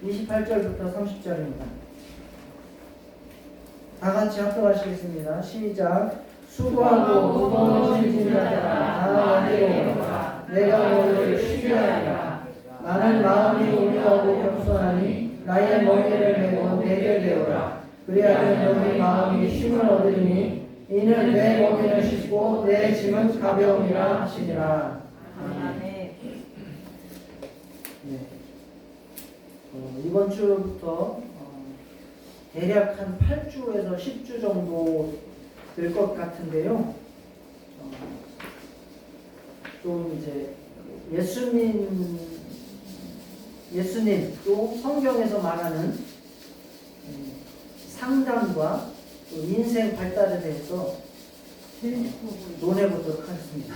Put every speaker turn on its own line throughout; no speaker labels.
28절부터 30절입니다. 다 같이 합독하시겠습니다. 시작. 수고하고 무거운 짐진 자들아 다 내게로 오라. 내가 너희를 쉬게 하리라. 나는 마음이 온유하고 겸손하니 나의 멍에를 메고 내게 배우라. 그리하면 너희 마음이 쉼을 얻으리니 이는 내 멍에는 쉽고 내 짐은 가벼움이라 하시니라. 네. 이번 주부터 대략 한 8주에서 10주 정도 될 것 같은데요. 좀 이제 예수님 또 성경에서 말하는 상담과 또 인생 발달에 대해서 논해보도록 하겠습니다.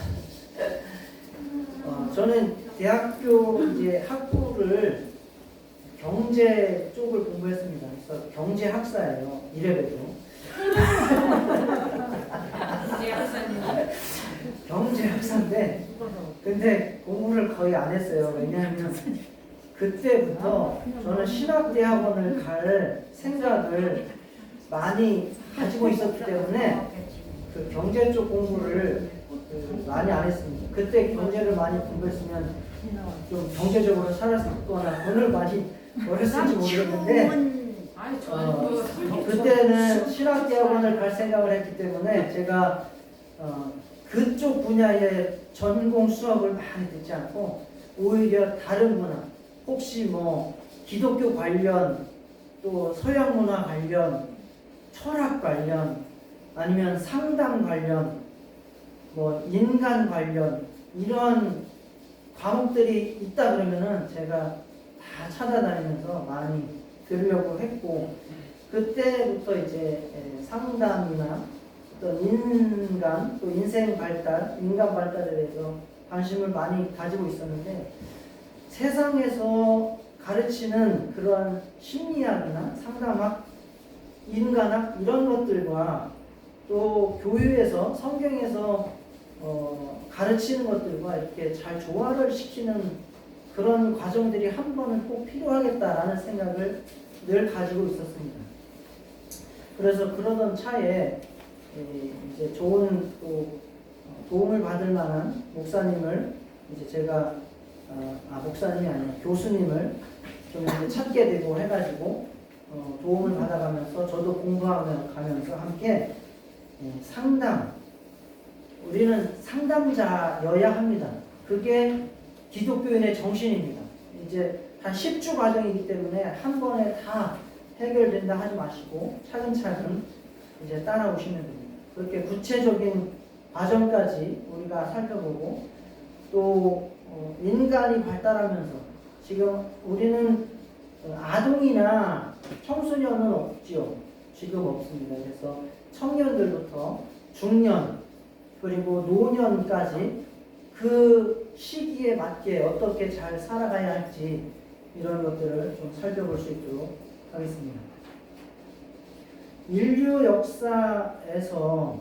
저는 대학교 이제 학부를 경제 쪽을 공부했습니다. 그래서 경제 학사예요. 이래봬도. 경제 학사인데, 근데 공부를 거의 안 했어요. 왜냐하면 그때부터 저는 신학대학원을 갈 생각을 많이 가지고 있었기 때문에 그 경제 쪽 공부를 많이 안 했습니다. 그때 경제를 많이 공부했으면 좀 경제적으로 살았거나 돈을 많이 벌었을지 모르겠는데 그때는 신학대학원을 갈 생각을 했기 때문에 제가 그쪽 분야의 전공 수업을 많이 듣지 않고 오히려 다른 문화, 혹시 뭐 기독교 관련 또 서양 문화 관련 철학 관련 아니면 상담 관련 뭐 인간 관련 이런 과목들이 있다 그러면은 제가 다 찾아다니면서 많이 들으려고 했고 그때부터 이제 상담이나 어떤 인간 또 인생 발달, 인간 발달에 대해서 관심을 많이 가지고 있었는데 세상에서 가르치는 그런 심리학이나 상담학, 인간학 이런 것들과 또 교회에서 성경에서 가르치는 것들과 이렇게 잘 조화를 시키는 그런 과정들이 한 번은 꼭 필요하겠다라는 생각을 늘 가지고 있었습니다. 그래서 그러던 차에 이제 좋은 또 도움을 받을 만한 목사님을 이제 제가 목사님이 아니라 교수님을 좀 이제 찾게 되고 해가지고 도움을 받아가면서 저도 공부하면서 함께 상담, 우리는 상담자여야 합니다. 그게 기독교인의 정신입니다. 이제 한 10주 과정이기 때문에 한 번에 다 해결된다 하지 마시고 차근차근 이제 따라오시면 됩니다. 그렇게 구체적인 과정까지 우리가 살펴보고 또 인간이 발달하면서 지금 우리는 아동이나 청소년은 없지요. 지금 없습니다. 그래서 청년들부터 중년 그리고 노년까지 그 시기에 맞게 어떻게 잘 살아가야 할지 이런 것들을 좀 살펴볼 수 있도록 하겠습니다. 인류 역사에서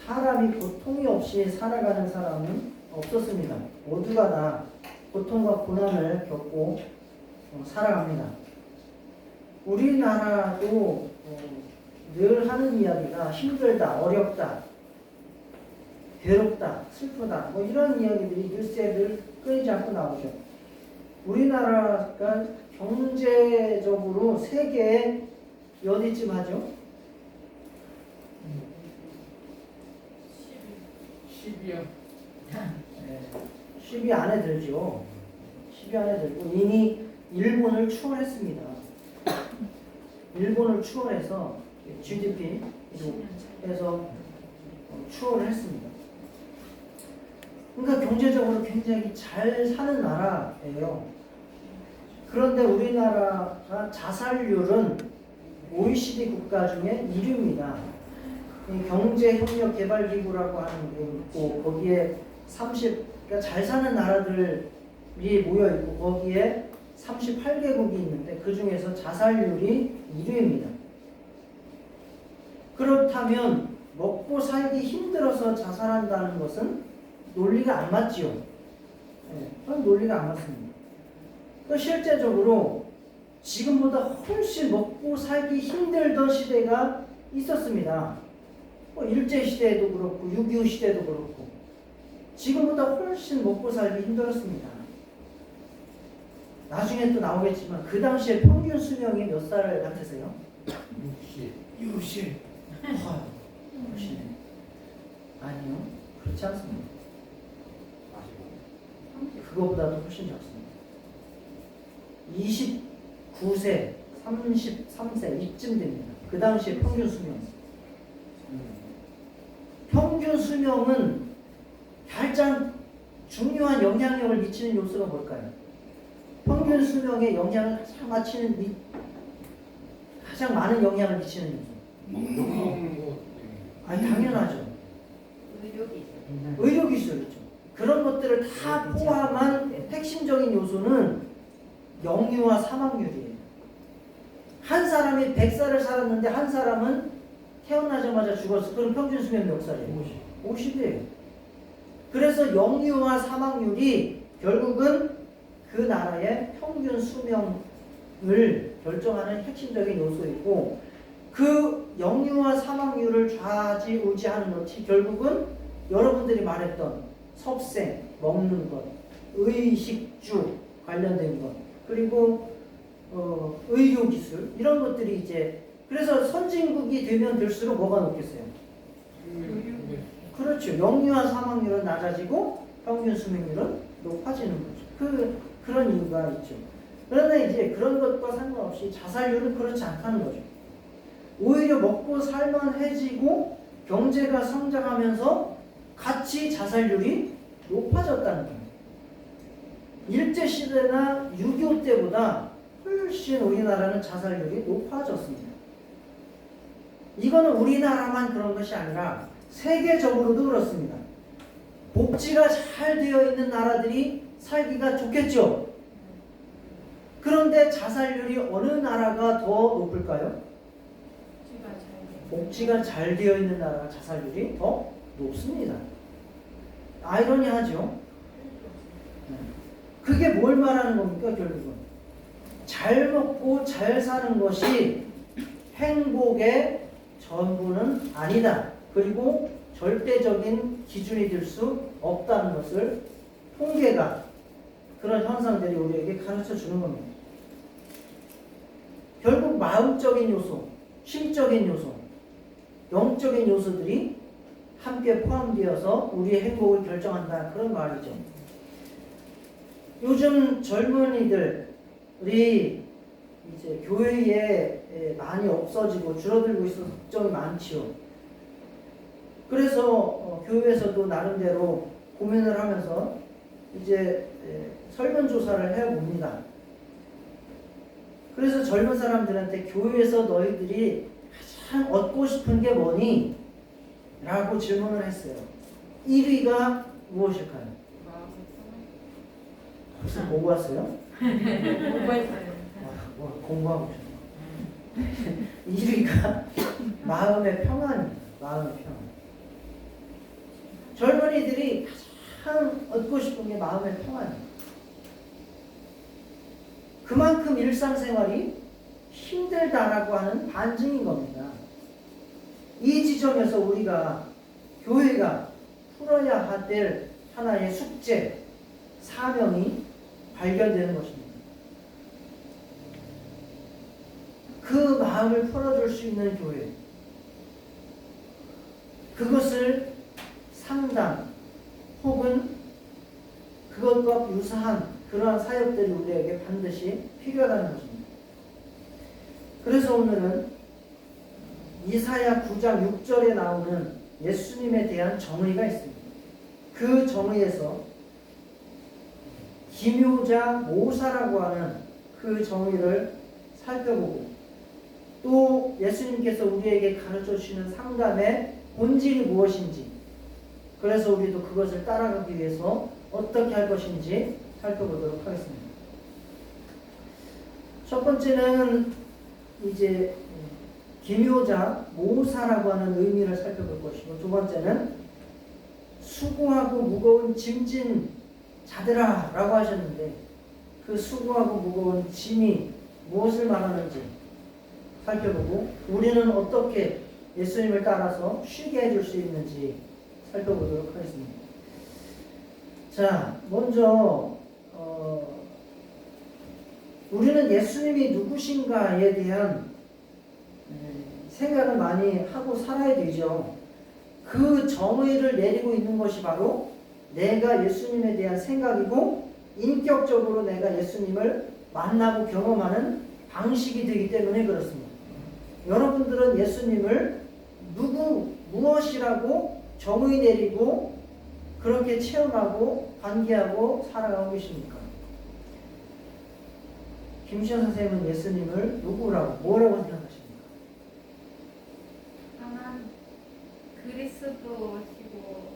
사람이 고통이 없이 살아가는 사람은 없었습니다. 모두가 다 고통과 고난을 겪고 살아갑니다. 우리나라도 늘 하는 이야기가 힘들다, 어렵다, 괴롭다, 슬프다 뭐 이런 이야기들이 뉴스에 늘 끊이지 않고 나오죠. 우리나라가 경제적으로 세계에 어디쯤 하죠?
10이요.
10위 안에 들죠. 10위 안에 들고 이미 일본을 추월했습니다. 일본을 추월해서 GDP에서 추월을 했습니다. 그러니까 경제적으로 굉장히 잘 사는 나라예요. 그런데 우리나라가 자살률은 OECD 국가 중에 1위입니다. 경제협력개발기구라고 하는 게 있고 거기에 그러니까 잘 사는 나라들이 모여 있고 거기에 38개국이 있는데 그 중에서 자살률이 1위입니다. 그렇다면 먹고 살기 힘들어서 자살한다는 것은 논리가 안 맞지요. 그건 논리가 안 맞습니다. 그 실제적으로 지금보다 훨씬 먹고 살기 힘들던 시대가 있었습니다. 일제시대에도 그렇고 6.25 시대도 그렇고 지금보다 훨씬 먹고 살기 힘들었습니다. 나중에 또 나오겠지만 그 당시에 평균 수명이 몇 살 같으세요? 60. 훨씬. 아니요. 그렇지 않습니다. 그거보다도 훨씬 적습니다. 29세, 33세 이쯤 됩니다. 그 당시에 평균 수명. 평균 수명은 가장 중요한 영향력을 미치는 요소가 뭘까요? 평균 수명에 영향을 가장 많은 영향을 미치는 요소. 아니 당연하죠. 의료 기술이죠. 그런 것들을 다 포함한 핵심적인 요소는 영유아 사망률이에요. 한 사람이 100살을 살았는데 한 사람은 태어나자마자 죽었어. 그럼 평균 수명이 몇 살이에요? 50이에요. 그래서 영유아 사망률이 결국은 그 나라의 평균 수명을 결정하는 핵심적인 요소이고, 그 영유아 사망률을 좌지우지하는 것이 결국은 여러분들이 말했던 섭생, 먹는 것, 의식주 관련된 것, 그리고 의료기술 이런 것들이 이제, 그래서 선진국이 되면 될수록 뭐가 높겠어요? 그렇죠. 영유아 사망률은 낮아지고 평균 수명률은 높아지는 거죠. 그런 이유가 있죠. 그러나 이제 그런 것과 상관없이 자살률은 그렇지 않다는 거죠. 오히려 먹고 살만해지고 경제가 성장하면서 같이 자살률이 높아졌다는 거예요. 일제시대나 6.25 때보다 훨씬 우리나라는 자살률이 높아졌습니다. 이거는 우리나라만 그런 것이 아니라 세계적으로도 그렇습니다. 복지가 잘 되어 있는 나라들이 살기가 좋겠죠. 그런데 자살률이 어느 나라가 더 높을까요? 복지가 잘 되어 있는 나라가 자살률이 더 높습니다. 아이러니하죠. 그게 뭘 말하는 겁니까? 결국은 잘 먹고 잘 사는 것이 행복의 전부는 아니다. 그리고 절대적인 기준이 될 수 없다는 것을 통계가, 그런 현상들이 우리에게 가르쳐 주는 겁니다. 결국 마음적인 요소, 심적인 요소, 영적인 요소들이 함께 포함되어서 우리의 행복을 결정한다, 그런 말이죠. 요즘 젊은이들이 이제 교회에 많이 없어지고 줄어들고 있어서 걱정이 많지요. 그래서 교회에서도 나름대로 고민을 하면서 이제 설문조사를 해봅니다. 그래서 젊은 사람들한테 교회에서 너희들이 가장 얻고 싶은 게 뭐니? 라고 질문을 했어요. 1위가 무엇일까요? 무슨 공부하세요?
공부했어요.
공부하고 싶어요. 1위가 마음의 평안입니다. 마음의 평안. 젊은이들이 가장 얻고 싶은 게 마음의 평안이에요. 그만큼 일상생활이 힘들다라고 하는 반증인 겁니다. 이 지점에서 우리가, 교회가 풀어야 될 하나의 숙제, 사명이 발견되는 것입니다. 그 마음을 풀어줄 수 있는 교회, 그것을 상담 혹은 그것과 유사한 그러한 사역들이 우리에게 반드시 필요하다는 것입니다. 그래서 오늘은 이사야 9장 6절에 나오는 예수님에 대한 정의가 있습니다. 그 정의에서 기묘자 모사라고 하는 그 정의를 살펴보고, 또 예수님께서 우리에게 가르쳐 주시는 상담의 본질이 무엇인지, 그래서 우리도 그것을 따라가기 위해서 어떻게 할 것인지 살펴보도록 하겠습니다. 첫 번째는 이제 기묘자 모사라고 하는 의미를 살펴볼 것이고, 두 번째는 수고하고 무거운 짐진 자들아 라고 하셨는데, 그 수고하고 무거운 짐이 무엇을 말하는지 살펴보고 우리는 어떻게 예수님을 따라서 쉬게 해줄 수 있는지 살펴보도록 하겠습니다. 자, 먼저 우리는 예수님이 누구신가에 대한 생각을 많이 하고 살아야 되죠. 그 정의를 내리고 있는 것이 바로 내가 예수님에 대한 생각이고 인격적으로 내가 예수님을 만나고 경험하는 방식이 되기 때문에 그렇습니다. 여러분들은 예수님을 무엇이라고 정의 내리고 그렇게 체험하고 관계하고 살아가고 계십니까? 김시현 선생님은 예수님을 뭐라고 생각하십니까?
하나님 그리스도시고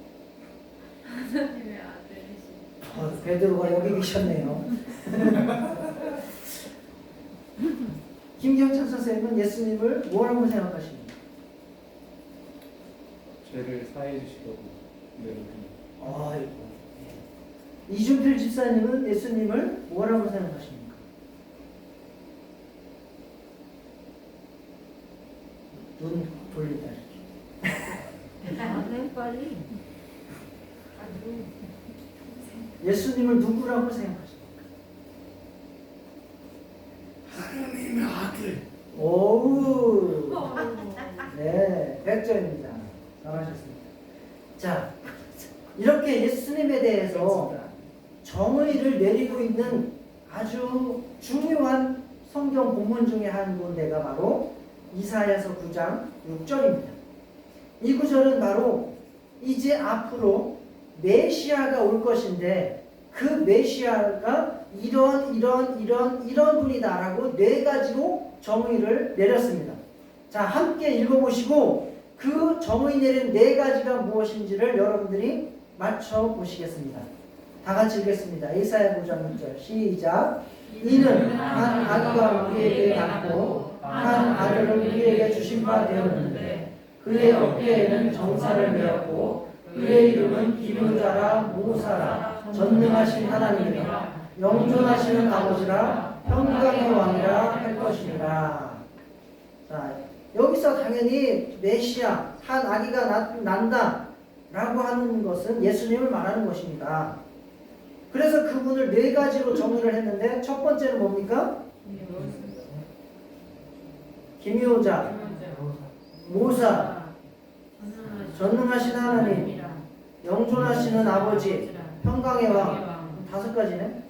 하나님의 아들이시고
베드로가 여기 계셨네요. 김경찬 선생님은 예수님을 뭐라고 생각하십니까?
죄를 사해 주시려고
아이고. 이준필 집사님은 예수님을 뭐라고 생각하십니까? 눈 돌린다 이렇게.
빨리
예수님을 누구라고 생각하십니까?
하나님의 아들.
오우. 네, 100점입니다. 잘하셨습니다. 자, 이렇게 예수님에 대해서 정의를 내리고 있는 아주 중요한 성경 본문 중에 한 군데가 바로 이사야서 9장 6절입니다. 이 구절은 바로 이제 앞으로 메시아가 올 것인데 그 메시아가 이런 분이다라고 네 가지로 정의를 내렸습니다. 자, 함께 읽어보시고 그 정의 내린 네 가지가 무엇인지를 여러분들이 맞춰보시겠습니다. 다 같이 읽겠습니다. 이사야 9장 6절 시작. 이는 한 아기가 우리에게 낳고 한 아들을 우리에게 주신 바 되었는데 그의 어깨에는 정사를 메었고 그의 이름은 기묘자라 모사라 전능하신 하나님이라 영존하시는 아버지라 평강의 왕이라 할 것이니라. 자, 여기서 당연히 메시아 한 아기가 난다 라고 하는 것은 예수님을 말하는 것입니다. 그래서 그분을 네 가지로 정의를 했는데 첫 번째는 뭡니까? 기묘자, 모사, 전능하신 하나님, 영존하시는 아버지, 평강의 왕. 5가지네.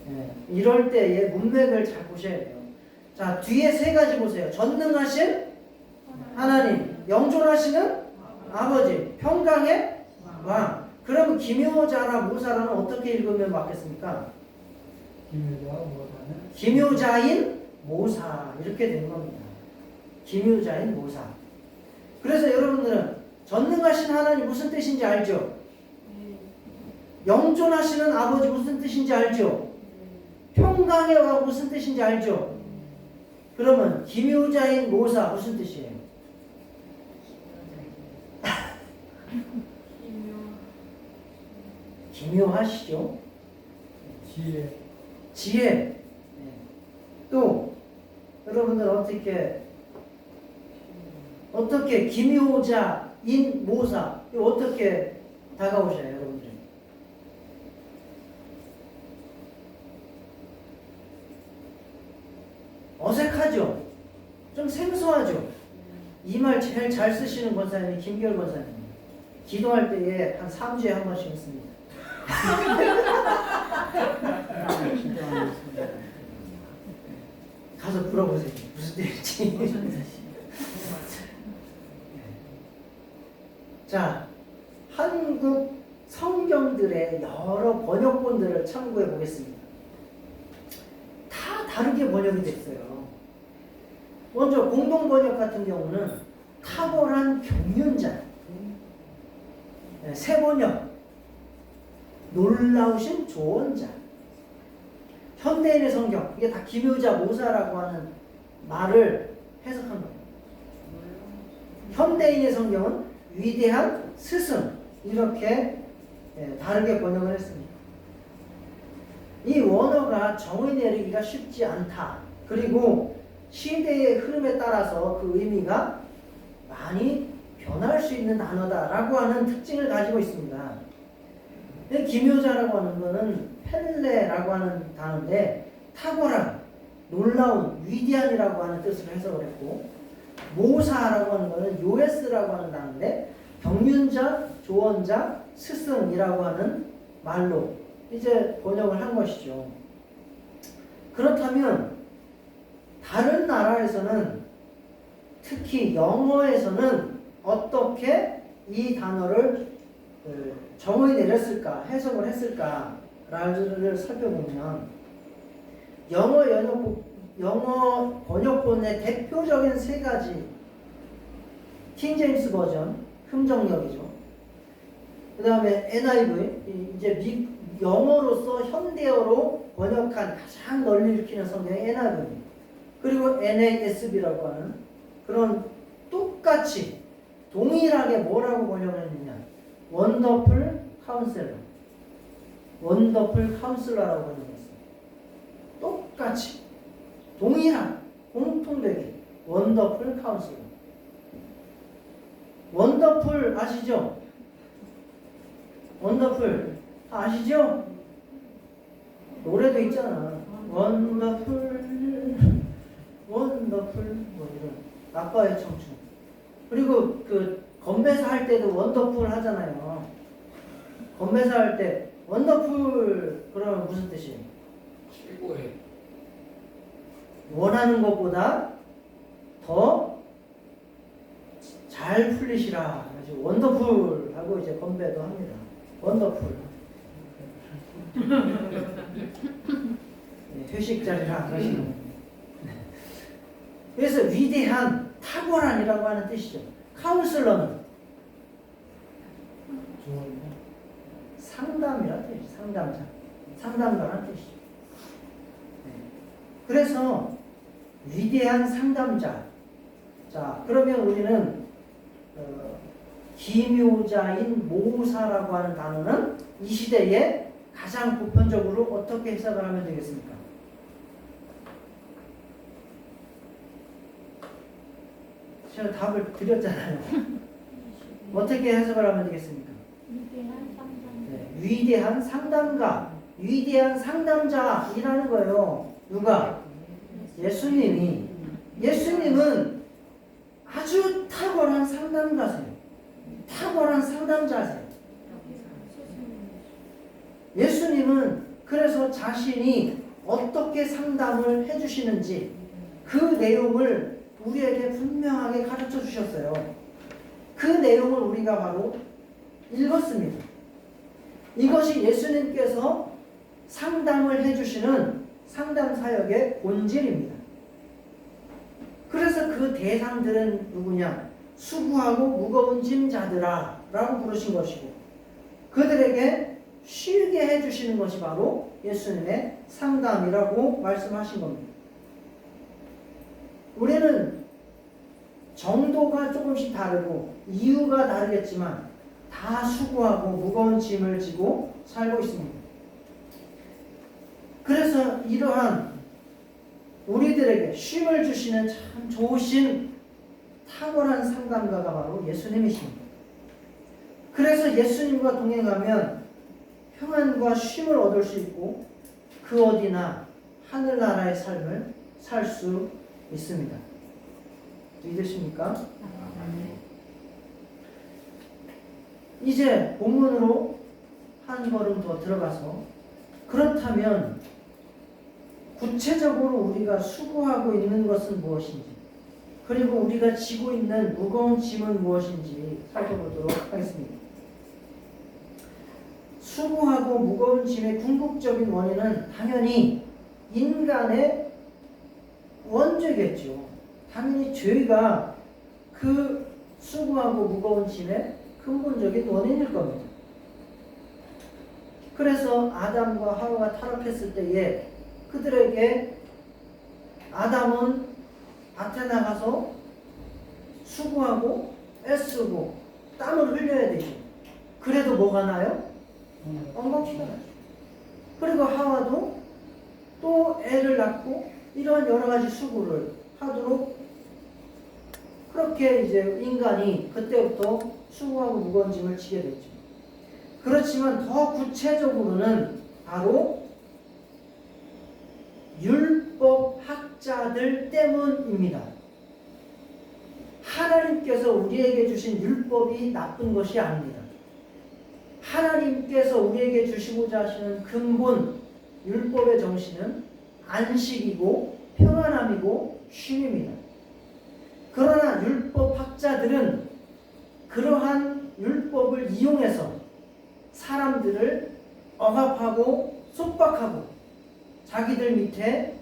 네, 이럴 때의 문맥을 잘 보셔야 돼요. 자, 뒤에 3가지 보세요. 전능하신 하나님, 영존하시는 아버지, 평강의 왕. 그러면 기묘자라 모사라는 어떻게 읽으면 맞겠습니까? 기묘자인 모사 이렇게 된 겁니다. 기묘자인 모사. 그래서 여러분들은 전능하신 하나님 무슨 뜻인지 알죠? 영존하시는 아버지 무슨 뜻인지 알죠? 평강의 왕 무슨 뜻인지 알죠? 그러면 기묘자인 모사 무슨 뜻이에요? 기묘하시죠? 지혜. 네. 또 여러분들 어떻게 기묘자인 모사 어떻게 다가오셔요, 여러분들이? 어색하죠? 좀 생소하죠? 이 말 제일 잘 쓰시는 권사님이 김결 권사님입니다. 기도할 때에 한 3주에 한 번씩 했습니다. 가서 물어보세요. 무슨 일인지. 자, 한국 성경들의 여러 번역본들을 참고해 보겠습니다. 다 다르게 번역이 됐어요. 먼저 공동번역 같은 경우는 탁월한 경륜자, 새번역, 놀라우신 조언자. 현대인의 성경, 이게 다 기묘자 모사라고 하는 말을 해석한 거예요. 현대인의 성경은 위대한 스승 이렇게 다르게 번역을 했습니다. 이 원어가 정의 내리기가 쉽지 않다. 그리고 시대의 흐름에 따라서 그 의미가 많이 변할 수 있는 단어다라고 하는 특징을 가지고 있습니다. 기묘자라고 하는 것은 펠레라고 하는 단어인데 탁월한, 놀라운, 위대한이라고 하는 뜻으로 해석을 했고, 모사라고 하는 것은 요에스라고 하는 단어인데 경륜자, 조언자, 스승이라고 하는 말로 이제 번역을 한 것이죠. 그렇다면 다른 나라에서는, 특히 영어에서는 어떻게 이 단어를 정의 내렸을까, 해석을 했을까를 살펴보면 영어 번역본의 대표적인 세 가지, 킹제임스 버전, 흥정역이죠. 그 다음에 NIV, 이제 영어로서 현대어로 번역한 가장 널리 일으키는 성경이 NIV, 그리고 NASB라고 하는 그런 똑같이 동일하게 뭐라고 번역을 했느냐, 원더풀 카운셀러, 원더풀 카운슬러라고 번역했어요. 똑같이 동일한 공통되게 원더풀 카운슬러. 원더풀 아시죠? 원더풀 아시죠? 노래도 있잖아. 원더풀 원더풀 뭐 이런 아빠의 청춘. 그리고 그 건배사 할 때도 원더풀 하잖아요. 건배사 할 때 원더풀 그러면 무슨 뜻이에요?
최고의.
원하는 것보다 더 잘 풀리시라. 원더풀 하고 이제 건배도 합니다. 원더풀. 회식 자리라 그러시는 거예요. 그래서 위대한, 탁월한이라고 하는 뜻이죠. 카운슬러는 상담이라는 뜻이죠. 상담자, 상담가라는 뜻이죠. 그래서 위대한 상담자. 자, 그러면 우리는 기묘자인 모사라고 하는 단어는 이 시대에 가장 보편적으로 어떻게 해석을 하면 되겠습니까? 제가 답을 드렸잖아요. 어떻게 해석을 하면 되겠습니까? 위대한 상담가, 위대한 상담자이라는 거예요. 누가? 예수님이. 예수님은 아주 탁월한 상담가세요. 탁월한 상담자세요. 예수님은 그래서 자신이 어떻게 상담을 해주시는지 그 내용을 우리에게 분명하게 가르쳐 주셨어요. 그 내용을 우리가 바로 읽었습니다. 이것이 예수님께서 상담을 해주시는 상담 사역의 본질입니다. 그래서 그 대상들은 누구냐? 수고하고 무거운 짐자들아 라고 부르신 것이고, 그들에게 쉬게 해주시는 것이 바로 예수님의 상담이라고 말씀하신 겁니다. 우리는 정도가 조금씩 다르고 이유가 다르겠지만 다 수고하고 무거운 짐을 지고 살고 있습니다. 그래서 이러한 우리들에게 쉼을 주시는 참 좋으신 탁월한 상담가가 바로 예수님이십니다. 그래서 예수님과 동행하면 평안과 쉼을 얻을 수 있고 그 어디나 하늘나라의 삶을 살 수 있습니다. 믿으십니까? 이제 본문으로 한 걸음 더 들어가서, 그렇다면 구체적으로 우리가 수고하고 있는 것은 무엇인지, 그리고 우리가 지고 있는 무거운 짐은 무엇인지 살펴보도록 하겠습니다. 수고하고 무거운 짐의 궁극적인 원인은 당연히 인간의 원죄겠죠. 당연히 죄가 그 수고하고 무거운 짐의 근본적인 원인일 겁니다. 그래서 아담과 하와가 타락했을 때에 그들에게 아담은 밭에 나가서 수고하고 애쓰고 땀을 흘려야 되죠. 그래도 뭐가 나요? 엉겅퀴가 나죠. 그리고 하와도 또 애를 낳고 이런 여러 가지 수고를 하도록 그렇게 이제 인간이 그때부터 수고하고 무거운 짐을 지게 됐죠. 그렇지만 더 구체적으로는 바로 율법학자들 때문입니다. 하나님께서 우리에게 주신 율법이 나쁜 것이 아닙니다. 하나님께서 우리에게 주시고자 하시는 근본 율법의 정신은 안식이고 평안함이고 쉼입니다. 그러나 율법학자들은 그러한 율법을 이용해서 사람들을 억압하고 속박하고 자기들 밑에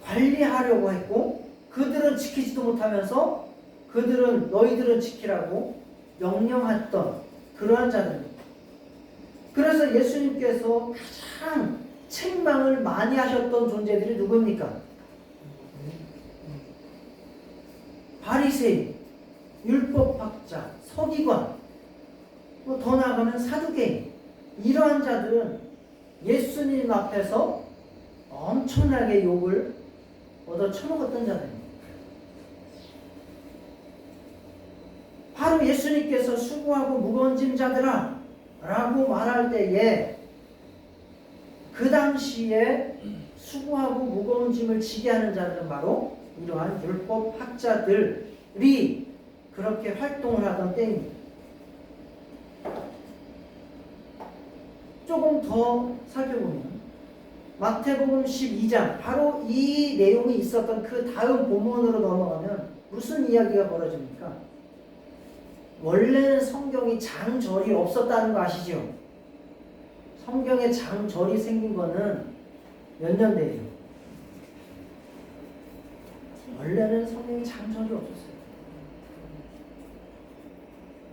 관리하려고 했고 그들은 지키지도 못하면서 그들은 너희들은 지키라고 명령했던 그러한 자들입니다. 그래서 예수님께서 가장 책망을 많이 하셨던 존재들이 누구입니까? 바리새인, 율법학자, 서기관, 더 나아가면 사두개인, 이러한 자들은 예수님 앞에서 엄청나게 욕을 얻어 처먹었던 자들입니다. 바로 예수님께서 수고하고 무거운 짐자들아 라고 말할 때에 그 당시에 수고하고 무거운 짐을 지게 하는 자들은 바로 이러한 율법학자들이 그렇게 활동을 하던 때입니다. 조금 더 살펴보면 마태복음 12장 바로 이 내용이 있었던 그 다음 본문으로 넘어가면 무슨 이야기가 벌어집니까? 원래는 성경이 장절이 없었다는 거 아시죠? 성경에 장절이 생긴 거는 몇 년대예요? 원래는 성경에 장절이 없었어요.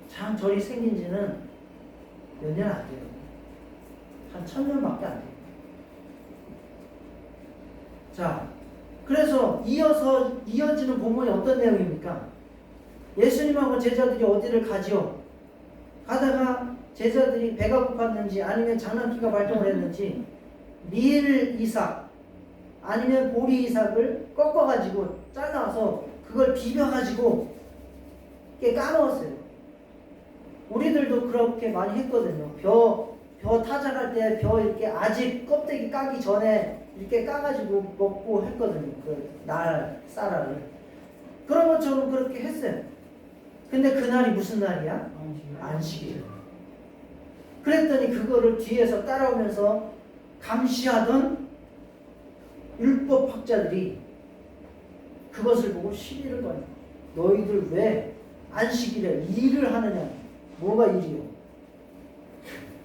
장절이 생긴 지는 몇 년 안 돼요. 한 1000년밖에 안 돼요. 자, 그래서 이어지는 본문이 어떤 내용입니까? 예수님하고 제자들이 어디를 가지요? 가다가 제자들이 배가 고팠는지 아니면 장난기가 발동을 했는지 밀 이삭 아니면 보리 이삭을 꺾어가지고 잘라서 그걸 비벼가지고 이렇게 까먹었어요. 우리들도 그렇게 많이 했거든요. 벼 타작할 때 벼 이렇게 아직 껍데기 까기 전에 이렇게 까가지고 먹고 했거든요. 그 날 쌀알을. 그런 것처럼 그렇게 했어요. 근데 그날이 무슨 날이야? 안식일. 그랬더니 그거를 뒤에서 따라오면서 감시하던 율법학자들이 그것을 보고 시비를 거는 거예요. 너희들 왜 안식일에 일을 하느냐? 뭐가 일이요?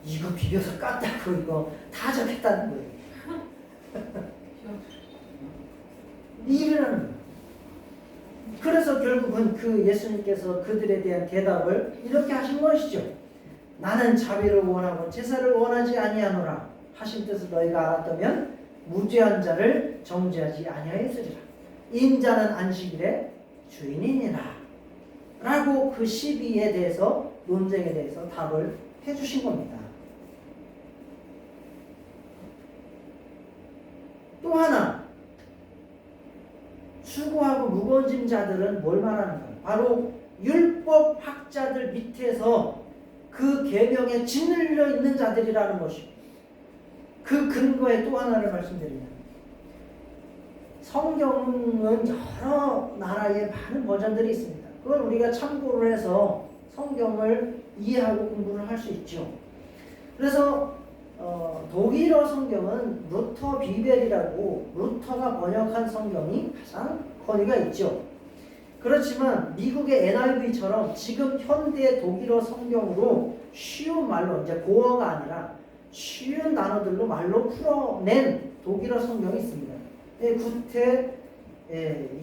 이거 비벼서 깠다고 이거 타작했다는 거예요. 일을 하는 거예요. 그래서 결국은 그 예수님께서 그들에 대한 대답을 이렇게 하신 것이죠. 나는 자비를 원하고 제사를 원하지 아니하노라 하신 뜻을 너희가 알았다면 무죄한 자를 정죄하지 아니하였으리라. 인자는 안식일의 주인이니라 라고 그 시비에 대해서 논쟁에 대해서 답을 해주신 겁니다. 또 하나 수고하고 무거운 짐자들은 뭘 말하는가? 바로 율법학자들 밑에서 그 계명에 짓눌려 있는 자들이라는 것이고 그 근거에 또 하나를 말씀드리면 성경은 여러 나라의 많은 버전들이 있습니다. 그걸 우리가 참고를 해서 성경을 이해하고 공부를 할 수 있죠. 그래서 독일어 성경은 루터 비벨이라고 루터가 번역한 성경이 가장 권위가 있죠. 그렇지만 미국의 NIV처럼 지금 현대 독일어 성경으로 쉬운 말로 이제 고어가 아니라 쉬운 단어들로 말로 풀어낸 독일어 성경이 있습니다. 구태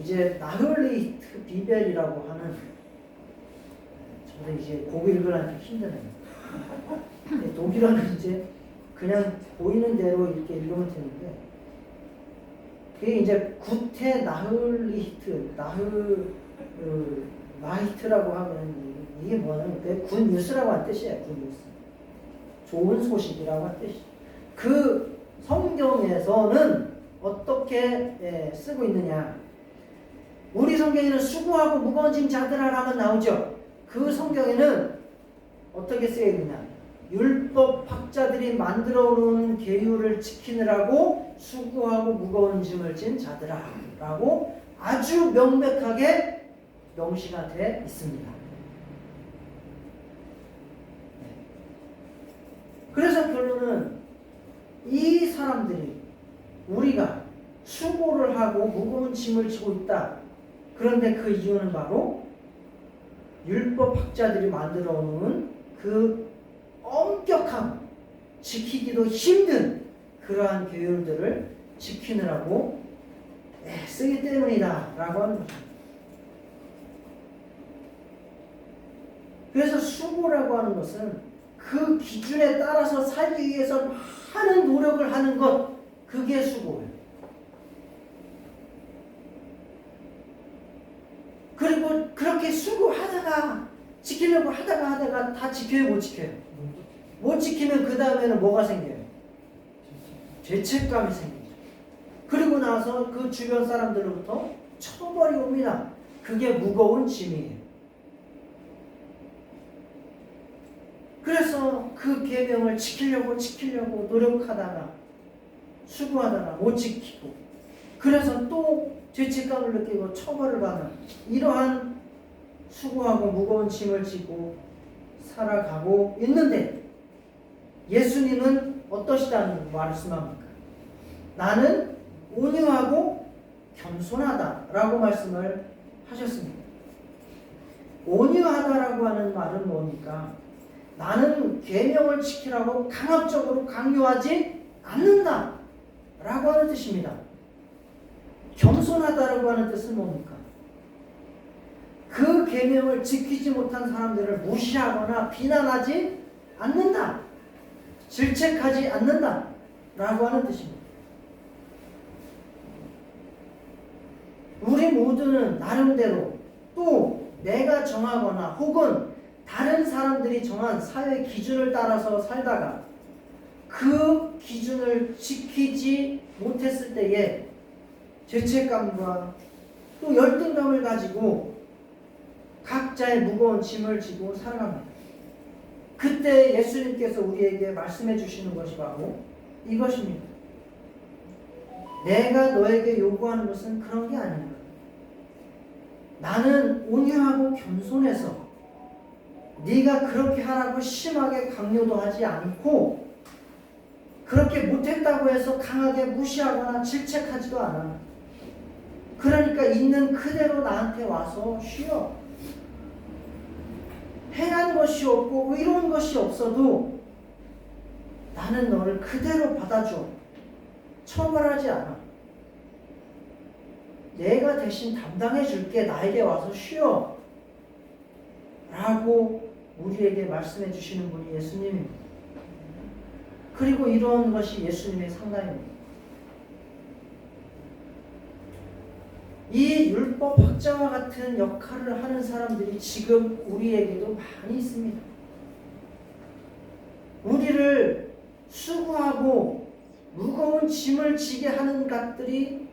이제 나흘리히트 비벨이라고 하는 저도 이제 곡 읽으려니까 힘드네요. 독일어는 이제 그냥 보이는 대로 이렇게 읽으면 되는데 그게 이제 구태 나흘리히트 나히트라고 하면 이게 뭐냐면 군 뉴스라고 한 뜻이에요. 군 뉴스. 좋은 소식이라고 한 뜻이죠. 그 성경에서는 어떻게 쓰고 있느냐? 우리 성경에는 수고하고 무거운 짐 자들아라만 나오죠. 그 성경에는 어떻게 쓰여 있느냐? 율법학자들이 만들어 놓은 계율을 지키느라고 수고하고 무거운 짐을 진 자들아라고 아주 명백하게 명시가 돼 있습니다. 그래서 결론은 이 사람들이 우리가 수고를 하고 무거운 짐을 지고 있다. 그런데 그 이유는 바로 율법학자들이 만들어 놓은 그 엄격하고 지키기도 힘든 그러한 계율들을 지키느라고 쓰기 때문이다 라고 하는 거죠. 그래서 수고라고 하는 것은 그 기준에 따라서 살기 위해서 많은 노력을 하는 것, 그게 수고예요. 그리고 그렇게 수고하다가 지키려고 하다가 다 지켜요, 못 지켜요? 못 지키면 그 다음에는 뭐가 생겨요? 죄책감이 생기죠. 그리고 나서 그 주변 사람들로부터 처벌이 옵니다. 그게 무거운 짐이에요. 그래서 그 계명을 지키려고 노력하다가 수고하다가 못 지키고 그래서 또 죄책감을 느끼고 처벌을 받는 이러한 수고하고 무거운 짐을 지고 살아가고 있는데 예수님은 어떠시다는 말씀합니까? 나는 온유하고 겸손하다라고 말씀을 하셨습니다. 온유하다라고 하는 말은 뭡니까? 나는 계명을 지키라고 강압적으로 강요하지 않는다 라고 하는 뜻입니다. 겸손하다라고 하는 뜻은 뭡니까? 그 계명을 지키지 못한 사람들을 무시하거나 비난하지 않는다, 질책하지 않는다 라고 하는 뜻입니다. 우리 모두는 나름대로 또 내가 정하거나 혹은 다른 사람들이 정한 사회 기준을 따라서 살다가 그 기준을 지키지 못했을 때에 죄책감과 또 열등감을 가지고 각자의 무거운 짐을 지고 살아갑니다. 그때 예수님께서 우리에게 말씀해 주시는 것이 바로 이것입니다. 내가 너에게 요구하는 것은 그런 게 아니다. 나는 온유하고 겸손해서 네가 그렇게 하라고 심하게 강요도 하지 않고 그렇게 못했다고 해서 강하게 무시하거나 질책하지도 않아. 그러니까 있는 그대로 나한테 와서 쉬어. 행한 것이 없고 의로운 것이 없어도 나는 너를 그대로 받아줘. 처벌하지 않아. 내가 대신 담당해 줄게. 나에게 와서 쉬어. 라고 우리에게 말씀해 주시는 분이 예수님입니다. 그리고 이런 것이 예수님의 상담입니다. 이 율법학자와 같은 역할을 하는 사람들이 지금 우리에게도 많이 있습니다. 우리를 수고하고 무거운 짐을 지게 하는 것들이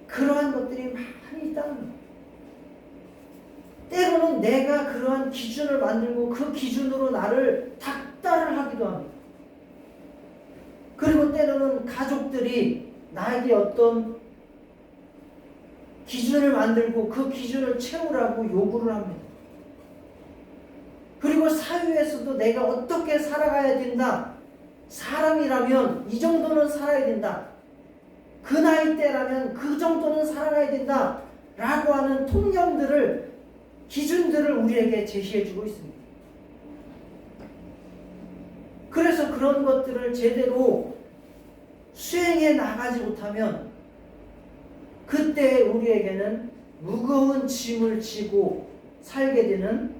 그러한 것들이 많이 있다는 거예요. 때로는 내가 그러한 기준을 만들고 그 기준으로 나를 닥달을 하기도 합니다. 그리고 때로는 가족들이 나에게 어떤 기준을 만들고 그 기준을 채우라고 요구를 합니다. 그리고 사회에서도 내가 어떻게 살아가야 된다. 사람이라면 이 정도는 살아야 된다. 그 나이대라면 그 정도는 살아가야 된다. 라고 하는 통념들을, 기준들을 우리에게 제시해주고 있습니다. 그래서 그런 것들을 제대로 수행해 나가지 못하면 그때 우리에게는 무거운 짐을 지고 살게 되는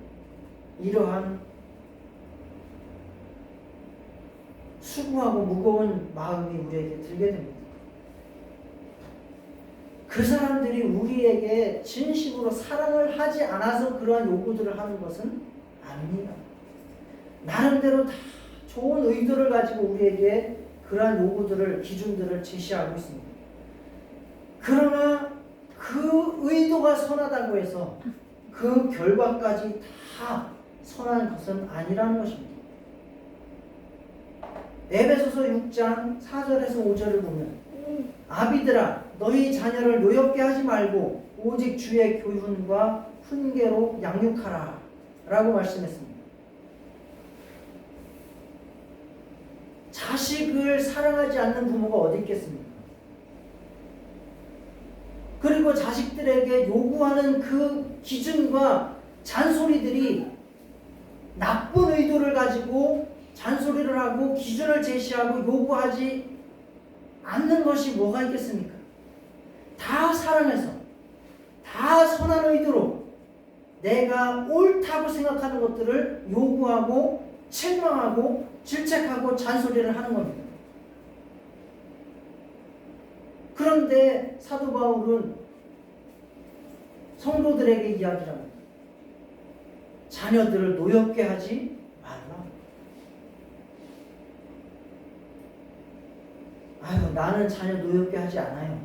이러한 수고하고 무거운 마음이 우리에게 들게 됩니다. 그 사람들이 우리에게 진심으로 사랑을 하지 않아서 그러한 요구들을 하는 것은 아닙니다. 나름대로 다 좋은 의도를 가지고 우리에게 그러한 요구들을, 기준들을 제시하고 있습니다. 그러나 그 의도가 선하다고 해서 그 결과까지 다 선한 것은 아니라는 것입니다. 에베소서 6장 4절에서 5절을 보면 아비들아 너희 자녀를 노엽게 하지 말고 오직 주의 교훈과 훈계로 양육하라 라고 말씀했습니다. 자식을 사랑하지 않는 부모가 어디 있겠습니까? 그리고 자식들에게 요구하는 그 기준과 잔소리들이 나쁜 의도를 가지고 잔소리를 하고 기준을 제시하고 요구하지 않는 것이 뭐가 있겠습니까? 다 사랑해서 다 선한 의도로 내가 옳다고 생각하는 것들을 요구하고 책망하고 질책하고 잔소리를 하는 겁니다. 그런데 사도 바울은 성도들에게 이야기를 합니다. 자녀들을 노엽게 하지 말라. 아유, 나는 자녀 노엽게 하지 않아요.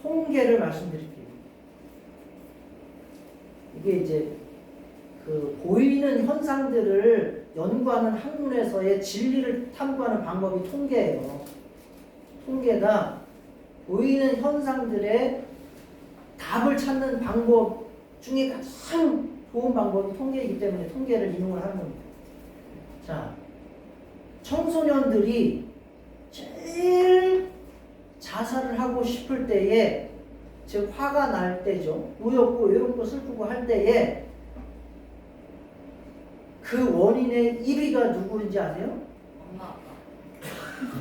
통계를 말씀드릴게요. 이게 이제 그 보이는 현상들을 연구하는 학문에서의 진리를 탐구하는 방법이 통계예요. 통계가 보이는 현상들의 답을 찾는 방법 중에 가장 좋은 방법이 통계이기 때문에 통계를 이용을 하는 겁니다. 자, 청소년들이 제일 자살을 하고 싶을 때에, 즉 화가 날 때죠. 노엽고 외롭고 슬프고 할 때에 그 원인의 1위가 누구인지 아세요?
엄마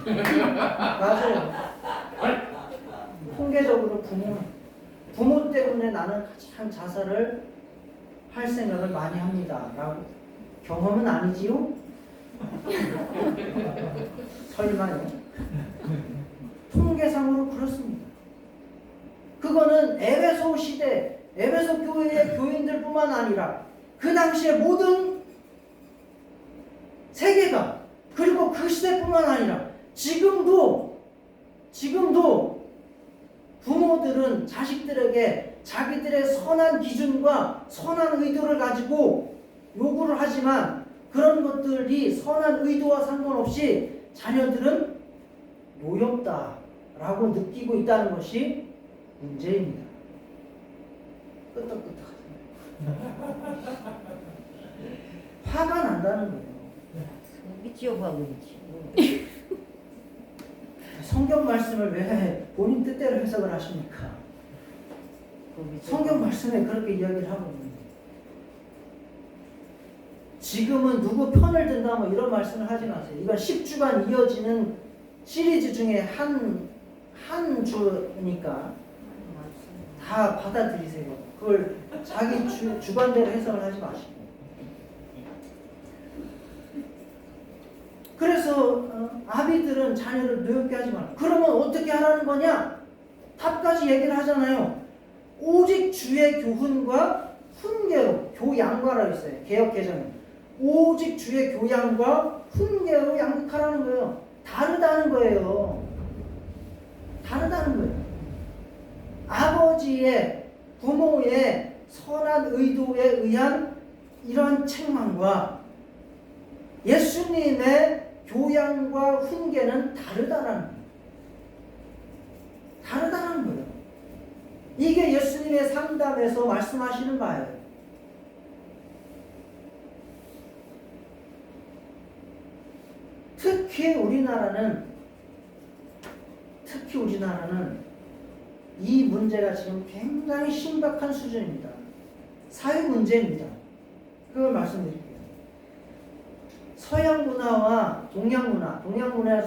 아빠.
맞아요. 통계적으로 부모 때문에 나는 가장 자살을 할 생각을 많이 합니다 라고. 경험은 아니지요? 설마요? 통계상으로 그렇습니다. 그거는 에베소 시대, 에베소 교회의 교인들뿐만 아니라 그 당시의 모든 세계가, 그리고 그 시대뿐만 아니라 지금도 부모들은 자식들에게 자기들의 선한 기준과 선한 의도를 가지고 요구를 하지만 그런 것들이 선한 의도와 상관없이 자녀들은 노엽다라고 느끼고 있다는 것이 문제입니다. 끄떡끄떡하죠. 화가 난다는 거예요.
미치어가고 있지.
성경 말씀을 왜 본인 뜻대로 해석을 하십니까? 성경 말씀에 그렇게 이야기를 하고 있는데, 지금은 누구 편을 든다 뭐 이런 말씀을 하지 마세요. 이건 10주간 이어지는 시리즈 중에 한 주니까 다 받아들이세요. 그걸 자기 주관대로 해석을 하지 마시고. 그래서 아비들은 자녀를 노엽게 하지 마라. 그러면 어떻게 하라는 거냐? 답까지 얘기를 하잖아요. 오직 주의 교훈과 훈계로, 교양과라고 있어요. 개역 개정에. 오직 주의 교양과 훈계로 양육하라는 거예요. 다르다는 거예요. 다르다는 거예요. 아버지의, 부모의 선한 의도에 의한 이러한 책망과 예수님의 교양과 훈계는 다르다는 거예요. 다르다는 거예요. 이게 예수님의 상담에서 말씀하시는 바예요. 특히 우리나라는 이 문제가 지금 굉장히 심각한 수준입니다. 사회 문제입니다. 그걸 말씀드릴게요. 서양 문화와 동양 문화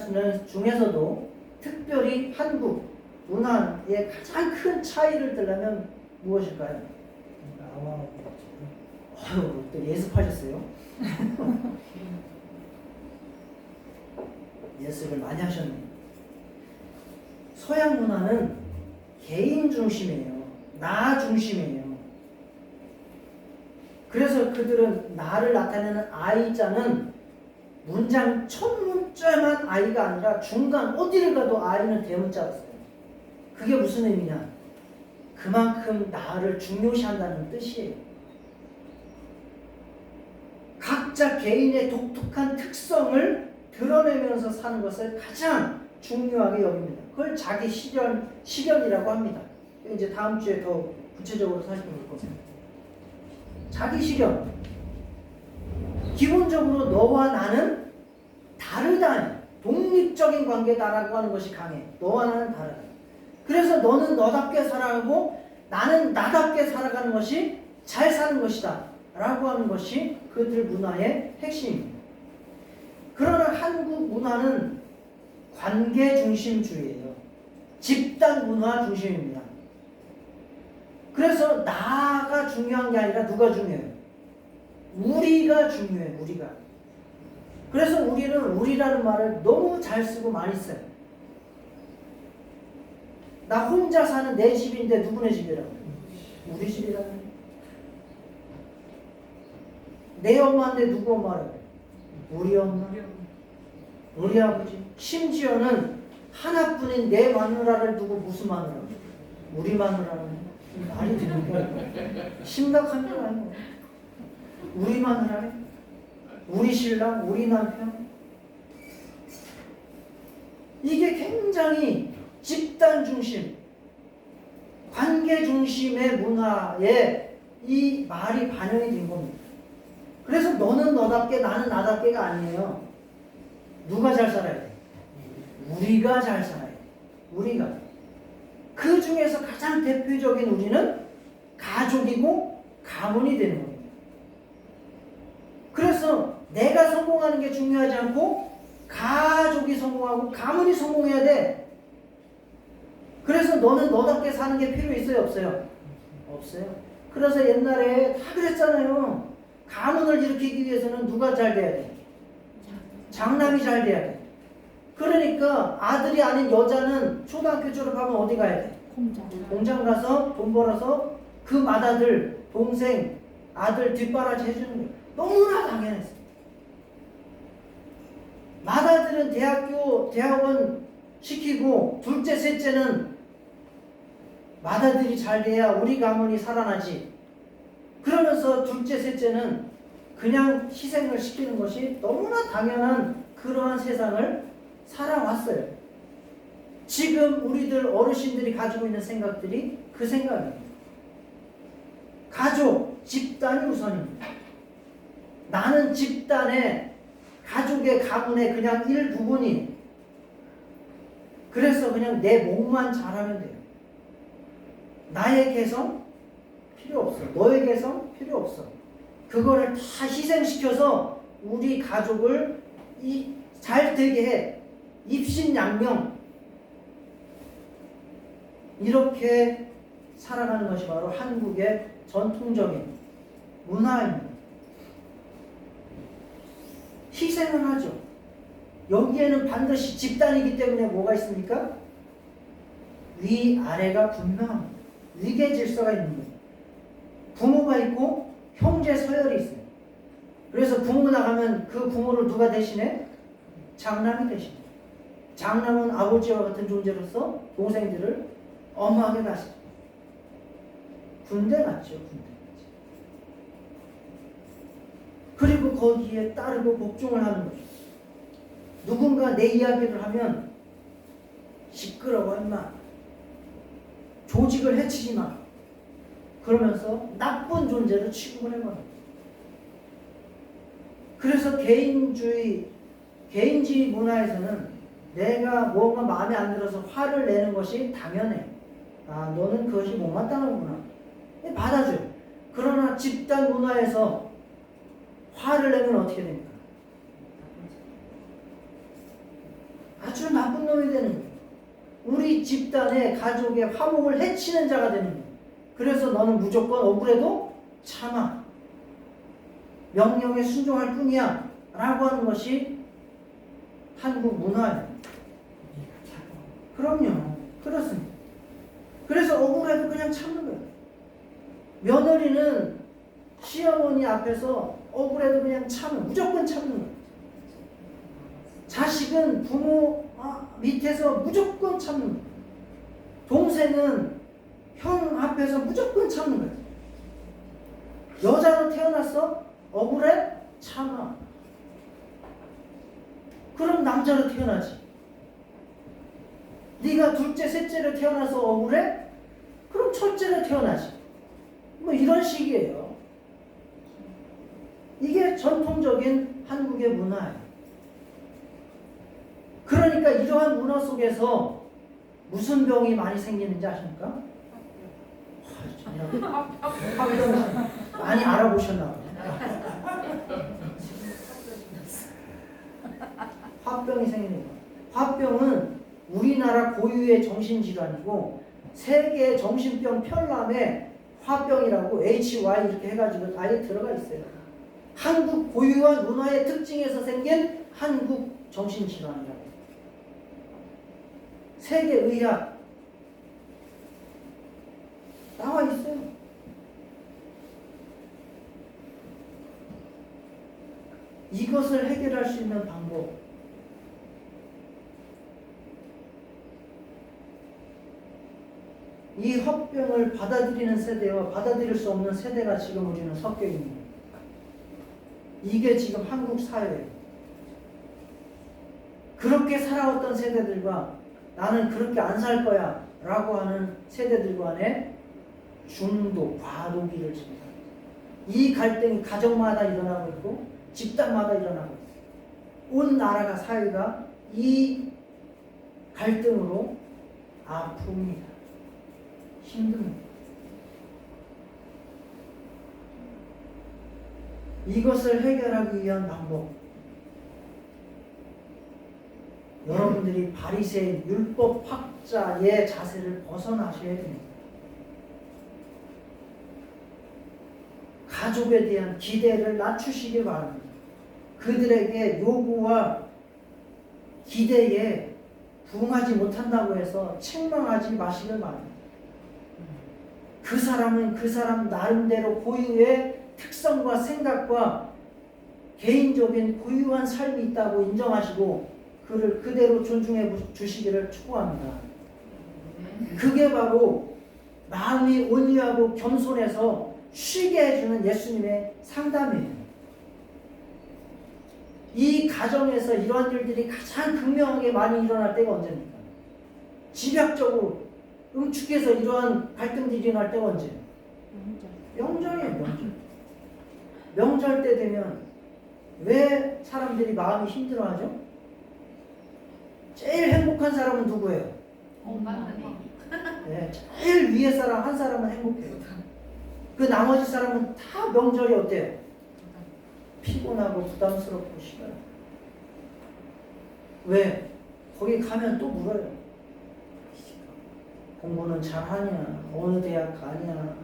중에서도 특별히 한국 문화의 가장 큰 차이를 들려면 무엇일까요? 또 예습하셨어요? 예습을 많이 하셨네요. 서양 문화는 개인 중심이에요. 나 중심이에요. 그래서 그들은 나를 나타내는 I자는 문장 첫 문자만 아이가 아니라 중간 어디를 가도 아이는 대문자가 써요. 그게 무슨 의미냐? 그만큼 나를 중요시한다는 뜻이에요. 각자 개인의 독특한 특성을 드러내면서 사는 것을 가장 중요하게 여깁니다. 그걸 자기 실현이라고 합니다. 이제 다음 주에 더 구체적으로 살펴볼 거예요. 자기 실현. 기본적으로 너와 나는 다르다. 독립적인 관계다라고 하는 것이 강해. 너와 나는 다르다. 그래서 너는 너답게 살아가고 나는 나답게 살아가는 것이 잘 사는 것이다 라고 하는 것이 그들 문화의 핵심입니다. 그러나 한국 문화는 관계 중심주의예요. 집단 문화 중심입니다. 그래서 나가 중요한 게 아니라 누가 중요해요? 우리가 중요해. 우리가. 그래서 우리는 우리라는 말을 너무 잘 쓰고 많이 써요. 나 혼자 사는 내 집인데 누구네 집이라고? 우리 집이라고. 내 엄마인데 누구 엄마라고? 우리 엄마. 우리 아버지. 심지어는 하나뿐인 내 마누라를 두고 무슨 마누라고? 우리 마누라는 말이 되니까 심각합니다. 우리 마누라래? 우리 신랑? 우리 남편? 이게 굉장히 집단 중심, 관계 중심의 문화에 이 말이 반영이 된 겁니다. 그래서 너는 너답게 나는 나답게가 아니에요. 누가 잘 살아야 돼? 우리가 잘 살아야 돼. 우리가. 그 중에서 가장 대표적인 우리는 가족이고 가문이 되는 겁니다. 그래서 내가 성공하는 게 중요하지 않고 가족이 성공하고 가문이 성공해야 돼. 그래서 너는 너답게 사는 게 필요 있어요? 없어요? 없어요. 그래서 옛날에 다 그랬잖아요. 가문을 일으키기 위해서는 누가 잘 돼야 돼? 장남이 잘 돼야 돼. 그러니까 아들이 아닌 여자는 초등학교 졸업하면 어디 가야 돼? 공장 가서 돈 벌어서 그 맏아들, 동생, 아들 뒷바라지 해주는 거예요. 너무나 당연했어요. 맏아들은 대학원 시키고 둘째, 셋째는 맏아들이 잘 돼야 우리 가문이 살아나지. 그러면서 둘째, 셋째는 그냥 희생을 시키는 것이 너무나 당연한 그러한 세상을 살아왔어요. 지금 우리들 어르신들이 가지고 있는 생각들이 그 생각입니다. 가족, 집단이 우선입니다. 나는 집단의 가족의 가문의 그냥 일부분이 그래서 그냥 내 목만 잘하면 돼요. 나의 개성 필요 없어. 너의 개성 필요 없어. 그거를 다 희생시켜서 우리 가족을 잘 되게 해. 입신양명. 이렇게 살아가는 것이 바로 한국의 전통적인 문화입니다. 희생은 하죠. 여기에는 반드시 집단이기 때문에 뭐가 있습니까? 위아래가 분명합니다. 위계 질서가 있는 거예요. 부모가 있고 형제 서열이 있어요. 그래서 부모 나가면 그 부모를 누가 대신해? 장남이 대신해. 장남은 아버지와 같은 존재로서 동생들을 엄하게 다스려. 군대 같죠. 군대. 그리고 거기에 따르고 복종을 하는 거죠. 누군가 내 이야기를 하면 시끄러워 임마. 조직을 해치지 마. 그러면서 나쁜 존재로 취급을 해버려요. 그래서 개인주의 문화에서는 내가 뭔가 마음에 안 들어서 화를 내는 것이 당연해. 아, 너는 그것이 못마땅하구나. 받아줘요. 그러나 집단 문화에서 화를 내면 어떻게 됩니까? 아주 나쁜 놈이 되는 거예요. 우리 집단의 가족의 화목을 해치는 자가 되는 거예요. 그래서 너는 무조건 억울해도 참아. 명령에 순종할 뿐이야. 라고 하는 것이 한국 문화예요. 그럼요. 그렇습니다. 그래서 억울해도 그냥 참는 거예요. 며느리는 시어머니 앞에서 억울해도 그냥 참는, 무조건 참는 거예요. 자식은 부모 밑에서 무조건 참는 거예요. 동생은 형 앞에서 무조건 참는 거예요. 여자로 태어났어? 억울해? 참아. 그럼 남자로 태어나지. 네가 둘째, 셋째로 태어나서 억울해? 그럼 첫째로 태어나지. 뭐 이런 식이에요. 이게 전통적인 한국의 문화예요. 그러니까 이러한 문화 속에서 무슨 병이 많이 생기는지 아십니까? 많이 알아보셨나 봐요. 화병이 생기는 거예요. 화병은 우리나라 고유의 정신질환이고 세계 정신병 편람에 화병이라고 HY 이렇게 해가지고 아예 들어가 있어요. 한국 고유한 문화의 특징에서 생긴 한국 정신질환이라고. 세계의학 나와 있어요. 이것을 해결할 수 있는 방법. 이 합병을 받아들이는 세대와 받아들일 수 없는 세대가 지금 우리는 섞여 있는 거예요. 이게 지금 한국 사회예요. 그렇게 살아왔던 세대들과 나는 그렇게 안 살 거야 라고 하는 세대들 간의 중도, 과도기를 지금 이 갈등이 가정마다 일어나고 있고 집단마다 일어나고 있어요. 온 나라가 사회가 이 갈등으로 아픕니다. 힘듭니다. 이것을 해결하기 위한 방법. 여러분들이 바리새인 율법학자의 자세를 벗어나셔야 됩니다. 가족에 대한 기대를 낮추시기 바랍니다. 그들에게 요구와 기대에 부응하지 못한다고 해서 책망하지 마시길 바랍니다. 그 사람은 그 사람 나름대로 고유의 특성과 생각과 개인적인 고유한 삶이 있다고 인정하시고 그를 그대로 존중해 주시기를 축복합니다. 그게 바로 마음이 온유하고 겸손해서 쉬게 해주는 예수님의 상담이에요. 이 가정에서 이러한 일들이 가장 극명하게 많이 일어날 때가 언제입니까? 집약적으로 응축해서 이러한 갈등들이 일어날 때가 언제예요? 명절이에요. 명절. 명절 때 되면 왜 사람들이 마음이 힘들어하죠? 제일 행복한 사람은 누구예요?
엄마는
네, 제일 위에 사람 한 사람은 행복해요. 그 나머지 사람은 다 명절이 어때요? 피곤하고 부담스럽고 싫어요. 왜? 거기 가면 또 물어요. 공부는 잘하냐? 어느 대학 가냐?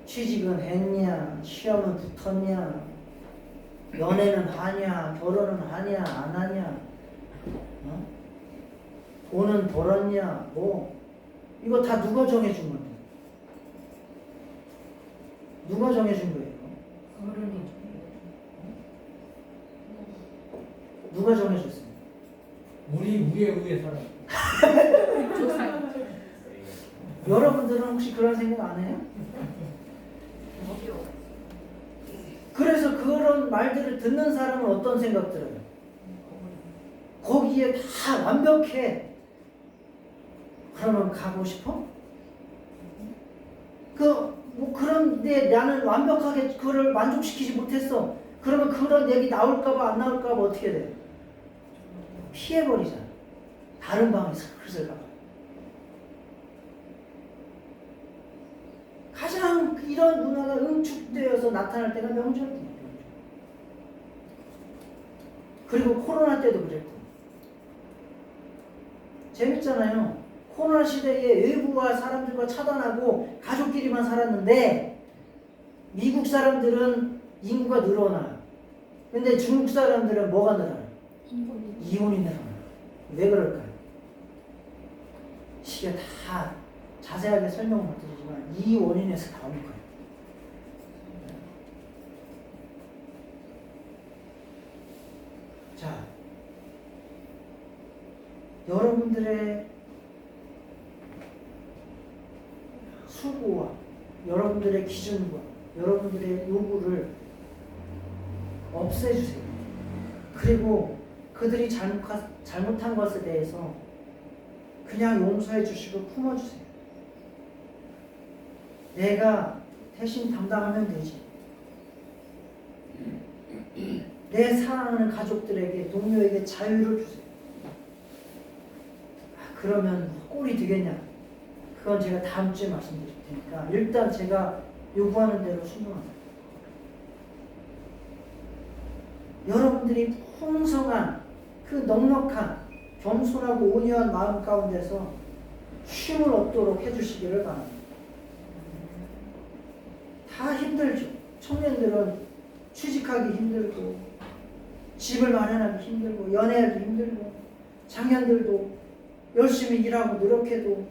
취직은 했냐? 시험은 붙었냐? 연애는 하냐? 결혼은 하냐? 안 하냐? 돈은 벌었냐? 뭐 이거 다 누가 정해준 건데? 누가 정해준 거예요? 누가 정해줬어요?
우리 위에 사람.
여러분들은 혹시 그런 생각 안 해요? 그래서 그런 말들을 듣는 사람은 어떤 생각 들어요? 거기에 다 완벽해. 그러면 가고 싶어? 그런데 나는 완벽하게 그걸 만족시키지 못했어. 그러면 그런 얘기 나올까봐 안 나올까봐 어떻게 돼? 피해버리잖아. 다른 방에 슬슬 가. 가장 이런 문화가 응축되어서 나타날 때가 명절이에요. 그리고 코로나 때도 그랬고. 재밌잖아요. 코로나 시대에 외부와 사람들과 차단하고 가족끼리만 살았는데 미국 사람들은 인구가 늘어나요. 근데 중국 사람들은 뭐가 늘어나요? 이혼이 늘어나요. 왜 그럴까요? 이게 다 자세하게 설명을 못 드리지만 이 원인에서 나온 거예요. 자, 여러분들의 수고와 여러분들의 기준과 여러분들의 요구를 없애주세요. 그리고 그들이 잘못한 것에 대해서 그냥 용서해 주시고 품어주세요. 내가 대신 담당하면 되지. 내 사랑하는 가족들에게, 동료에게 자유를 주세요. 그러면 꼴이 되겠냐? 그건 제가 다음 주에 말씀드릴 테니까 일단 제가 요구하는 대로 순종합니다. 여러분들이 풍성한 그 넉넉한 겸손하고 온유한 마음 가운데서 쉼을 얻도록 해주시기를 바랍니다. 다 힘들죠. 청년들은 취직하기 힘들고 집을 마련하기 힘들고 연애하기 힘들고 장년들도 열심히 일하고 노력해도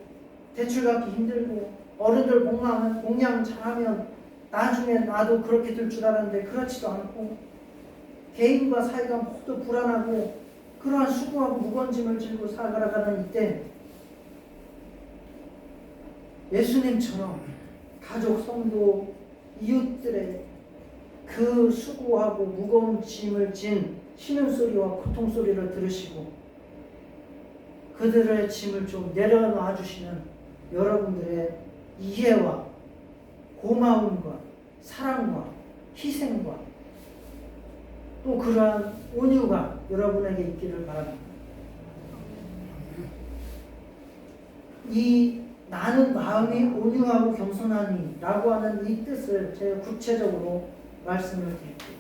대출 갚기 힘들고 어른들 공양 잘하면 나중에 나도 그렇게 될 줄 알았는데 그렇지도 않고 개인과 사이가 모두 불안하고 그러한 수고하고 무거운 짐을 지고 살아가는 이때 예수님처럼 가족, 성도, 이웃들의 그 수고하고 무거운 짐을 진 신음소리와 고통소리를 들으시고 그들의 짐을 좀 내려놔 주시는 여러분들의 이해와 고마움과 사랑과 희생과 또 그러한 온유가 여러분에게 있기를 바랍니다. 이 나는 마음이 온유하고 겸손하니 라고 하는 이 뜻을 제가 구체적으로 말씀을 드릴게요.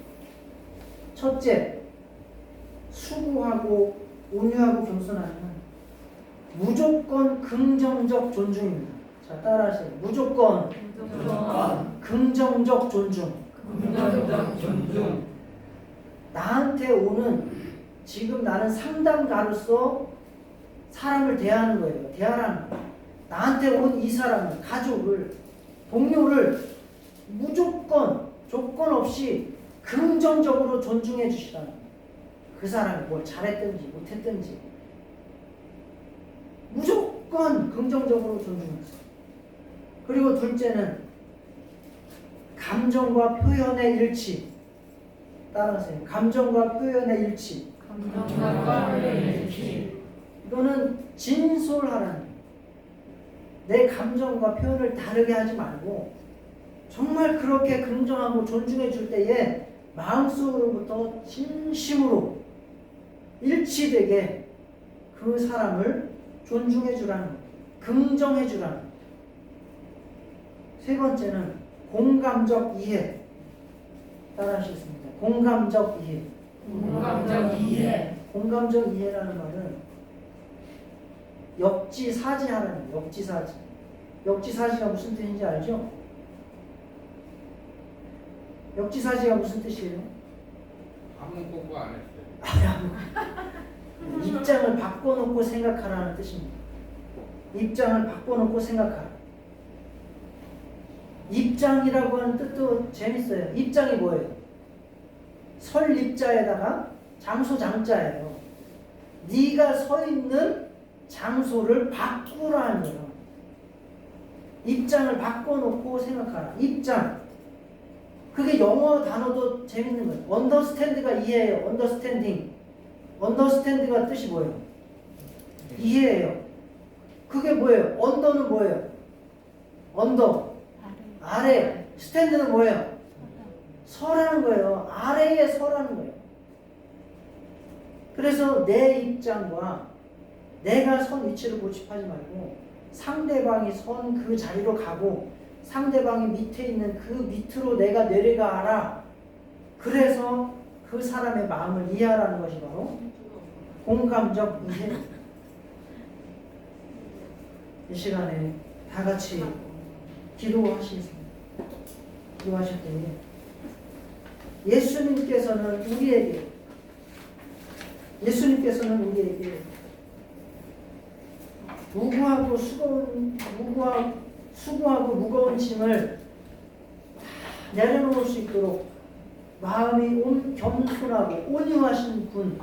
첫째, 수고하고 온유하고 겸손하면 무조건 긍정적 존중입니다. 자, 따라하세요. 무조건 긍정적 존중. 나한테 오는 지금 나는 상담가로서 사람을 대하는 거예요. 대하라는 거예요. 나한테 온 이 사람을, 가족을, 동료를 무조건 조건 없이 긍정적으로 존중해 주시라는 거예요. 그 사람이 뭘 잘했든지 못했든지 무조건 긍정적으로 존중하세요. 그리고 둘째는 감정과 표현의 일치. 따라하세요. 감정과 표현의 일치. 이거는 진솔하라는 거예요. 내 감정과 표현을 다르게 하지 말고 정말 그렇게 긍정하고 존중해 줄 때에 마음속으로부터 진심으로 일치되게 그 사람을 존중해 주라는 거예요. 긍정해 주라는 거예요. 세 번째는 공감적 이해. 따라하시겠습니다. 공감적 이해. 공감적 이해라는 말은 역지사지하라는 거예요. 역지사지. 역지사지가 무슨 뜻인지 알죠? 역지사지가 무슨 뜻이에요?
아무 공부 안 했어요.
입장을 바꿔놓고 생각하라는 뜻입니다. 입장을 바꿔놓고 생각하라. 입장이라고 하는 뜻도 재밌어요. 입장이 뭐예요? 설립자에다가 장소 장자예요. 네가 서 있는 장소를 바꾸라는 거예요. 입장을 바꿔놓고 생각하라. 입장. 그게 영어 단어도 재밌는 거예요. understand가 이해예요. understanding. understand가 뜻이 뭐예요? 이해예요. 그게 뭐예요? under는 뭐예요? under. 아래. stand는 뭐예요? 서라는 거예요. 아래에 서라는 거예요. 그래서 내 입장과 내가 선 위치를 고집하지 말고 상대방이 선 그 자리로 가고 상대방이 밑에 있는 그 밑으로 내가 내려가라. 그래서 그 사람의 마음을 이해하라는 것이 바로 공감적 이해. 이 시간에 다 같이 기도하시겠습니다. 기도하실 때에 예수님께서는 우리에게 수고하고 무거운 짐을 내려놓을 수 있도록 마음이 겸손하고 온유하신 분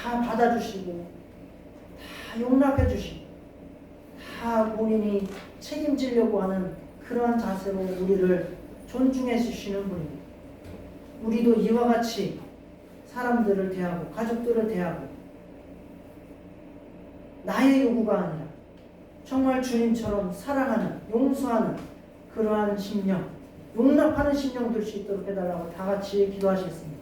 다 받아주시고 다 용납해 주시고 다 본인이 책임지려고 하는 그러한 자세로 우리를 존중해 주시는 분입니다. 우리도 이와 같이 사람들을 대하고 가족들을 대하고 나의 요구가 아니라 정말 주님처럼 사랑하는 용서하는 그러한 심령, 용납하는 심령 될 수 있도록 해달라고 다 같이 기도하시겠습니다.